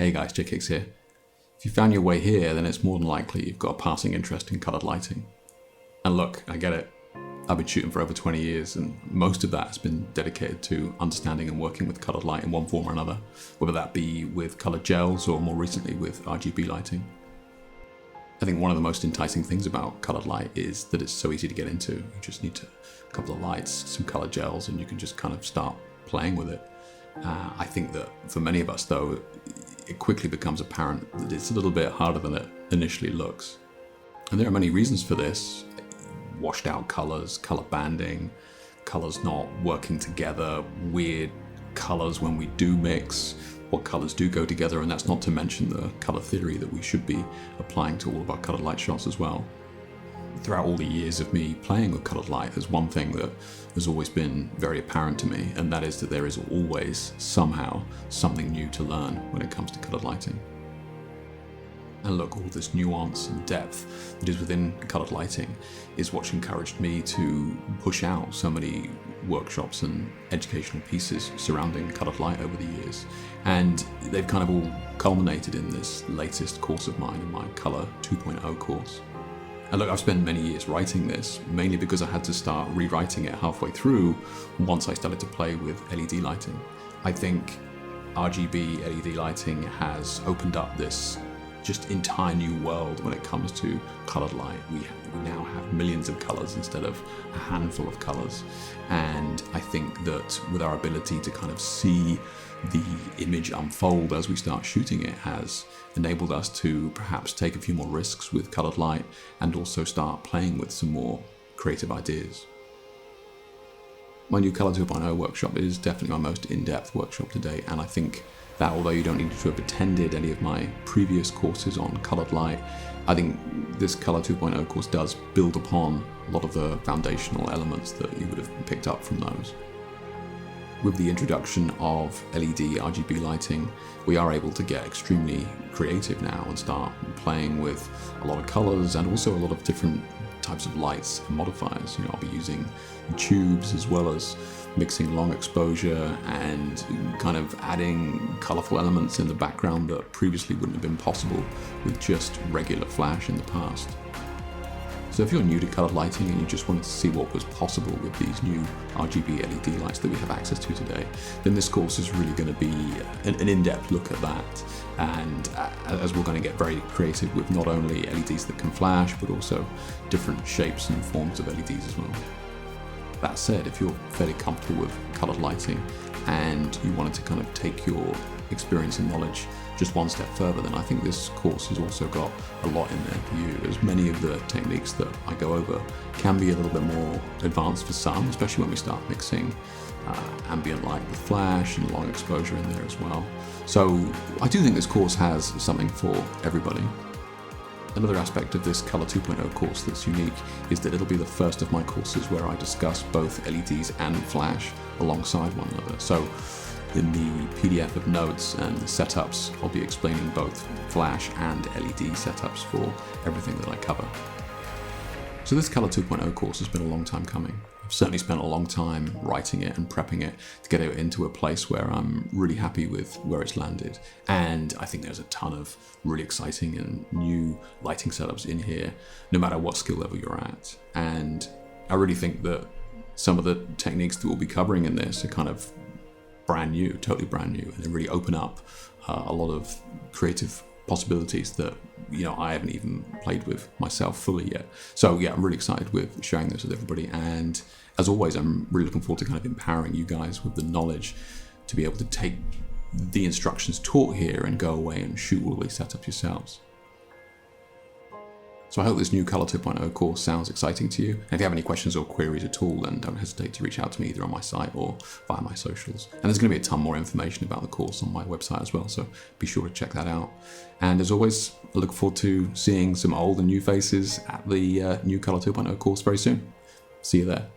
Hey guys, Hicks here. If you found your way here, then it's more than likely you've got a passing interest in coloured lighting. And look, I get it. I've been shooting for over 20 years and most of that has been dedicated to understanding and working with coloured light in one form or another, whether that be with coloured gels or more recently with RGB lighting. I think one of the most enticing things about coloured light is that it's so easy to get into. You just need a couple of lights, some coloured gels, and you can just kind of start playing with it. I think that for many of us though, it quickly becomes apparent that it's a little bit harder than it initially looks. And there are many reasons for this. Washed out colours, colour banding, colours not working together, weird colours when we do mix, what colours do go together, and that's not to mention the colour theory that we should be applying to all of our coloured light shots as well. Throughout all the years of me playing with coloured light, there's one thing that has always been very apparent to me, and that is that there is always somehow something new to learn when it comes to coloured lighting. And look, all this nuance and depth that is within coloured lighting is what's encouraged me to push out so many workshops and educational pieces surrounding coloured light over the years. And they've kind of all culminated in this latest course of mine, in my Colour 2.0 course. And look, I've spent many years writing this, mainly because I had to start rewriting it halfway through once I started to play with LED lighting. I think RGB LED lighting has opened up this just entire new world when it comes to coloured light. We now have millions of colours instead of a handful of colours. And I think that with our ability to kind of see the image unfold as we start shooting it has enabled us to perhaps take a few more risks with coloured light and also start playing with some more creative ideas. My new Colour 2.0 workshop is definitely my most in-depth workshop to date, and I think that although you don't need to have attended any of my previous courses on coloured light, I think this Colour 2.0 course does build upon a lot of the foundational elements that you would have picked up from those. With the introduction of LED RGB lighting, we are able to get extremely creative now and start playing with a lot of colours and also a lot of different types of lights and modifiers. I'll be using tubes as well as mixing long exposure and kind of adding colourful elements in the background that previously wouldn't have been possible with just regular flash in the past. So if you're new to coloured lighting and you just wanted to see what was possible with these new RGB LED lights that we have access to today, then this course is really going to be an in-depth look at that. And as we're going to get very creative with not only LEDs that can flash, but also different shapes and forms of LEDs as well. That said, if you're fairly comfortable with coloured lighting and you wanted to kind of take your experience and knowledge just one step further, then I think this course has also got a lot in there for you, as many of the techniques that I go over can be a little bit more advanced for some, especially when we start mixing ambient light with flash and long exposure in there as well. So I do think this course has something for everybody. Another aspect of this Colour 2.0 course that's unique is that it'll be the first of my courses where I discuss both LEDs and flash alongside one another. So in the PDF of notes and setups, I'll be explaining both flash and LED setups for everything that I cover. So this Colour 2.0 course has been a long time coming. I've certainly spent a long time writing it and prepping it to get it into a place where I'm really happy with where it's landed. And I think there's a ton of really exciting and new lighting setups in here, no matter what skill level you're at. And I really think that some of the techniques that we'll be covering in this are kind of brand new, totally brand new, and they really open up a lot of creative possibilities that I haven't even played with myself fully yet. So yeah, I'm really excited with sharing this with everybody, and as always, I'm really looking forward to kind of empowering you guys with the knowledge to be able to take the instructions taught here and go away and shoot all these setups yourselves. So I hope this new Colour 2.0 course sounds exciting to you. And if you have any questions or queries at all, then don't hesitate to reach out to me either on my site or via my socials. And there's going to be a ton more information about the course on my website as well, so be sure to check that out. And as always, I look forward to seeing some old and new faces at the new Colour 2.0 course very soon. See you there.